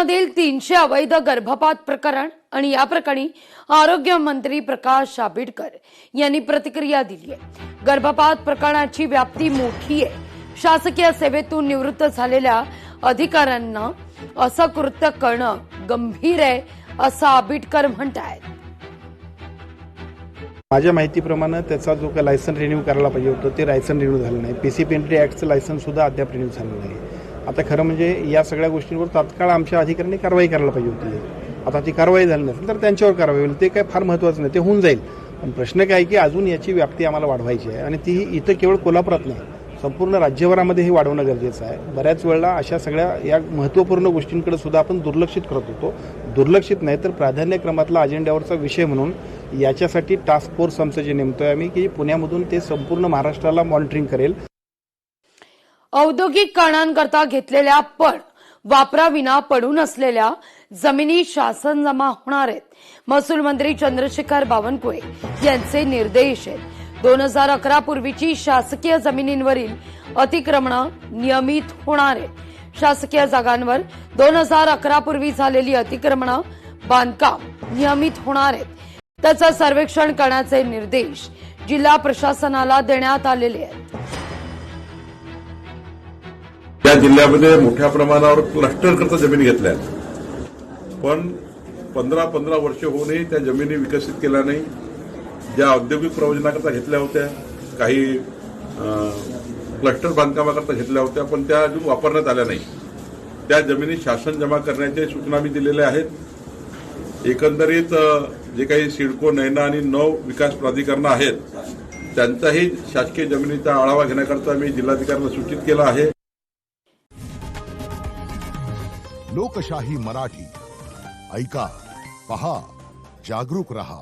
नागपूरमधील 300 अवैध गर्भपात प्रकरण आणि या प्रकरणी आरोग्य मंत्री प्रकाश आंबेडकर यांनी प्रतिक्रिया दिली आहे। गर्भपात प्रकरणाची व्याप्ती मोठी आहे। शासकीय सेवेतून निवृत्त झालेल्या अधिकाऱ्यांना असं कृत्य करणं गंभीर आहे असं आंबेडकर म्हणतात। माझ्या माहितीप्रमाणे त्याचा जो काही लायसन रिन्यू करायला पाहिजे होतं ते लायसन रिन्यू झालं नाही। पीसीपी एंट्री ॲक्टचं लायसन सुद्धा अद्याप रिन्यू झालं नाही। आता खरं म्हणजे या सगळ्या गोष्टींवर तात्काळ आमच्या अधिकाऱ्यांनी कारवाई करायला पाहिजे होती। आता ती कारवाई झाली नसेल तर त्यांच्यावर कारवाई होईल, ते काय फार महत्त्वाचं नाही, ते होऊन जाईल। पण प्रश्न काय की अजून याची व्याप्ती आम्हाला वाढवायची आहे आणि ती इथं केवळ कोल्हापुरात नाही, संपूर्ण राज्यभरामध्ये हे वाढवणं गरजेचं आहे। बऱ्याच वेळेला अशा सगळ्या या महत्त्वपूर्ण गोष्टींकडे सुद्धा आपण दुर्लक्षित करत होतो। दुर्लक्षित नाही तर प्राधान्यक्रमातला अजेंड्यावरचा विषय म्हणून याच्यासाठी टास्क फोर्स आमचं जे नेमतोय आम्ही की पुण्यामधून ते संपूर्ण महाराष्ट्राला मॉनिटरिंग करेल। औद्योगिक कारणांकरता घेतलेल्या पण वापराविना पडून असलेल्या जमिनी शासन जमा होणार आहेत। महसूल मंत्री चंद्रशेखर बावनकुळे यांचे निर्देश आहेत। 2011 पूर्वीची शासकीय जमिनींवरील अतिक्रमणं नियमित होणार आहेत। शासकीय जागांवर 2011 पूर्वी झालेली अतिक्रमणं बांधकाम नियमित होणार आहेत। त्याचं सर्वेक्षण करण्याचे निर्देश जिल्हा प्रशासनाला देण्यात आलेले आहेत। या जिल्ह्यामध्ये मोठ्या प्रमाणावर क्लस्टर करता जमिनी घेतल्या, पण 15 वर्ष होऊनही त्या जमिनी विकसित केल्या नाही। ज्या औद्योगिक प्रयोजनाकरता घेतल्या होत्या, काही क्लस्टर बांधकामाकरता घेतल्या होत्या, पण त्या अजून वापरण्यात आल्या नाही। त्या जमिनी शासन जमा करण्याच्या सूचना मी दिलेल्या आहेत। एकंदरीत जे काही सिडको, नैना आणि 9 विकास प्राधिकरणं आहेत त्यांचाही शासकीय जमिनीचा आढावा घेण्याकरता मी जिल्हाधिकाऱ्यांना सूचित केलं आहे। लोकशाही मराठी ऐका, पहा, जागरूक रहा।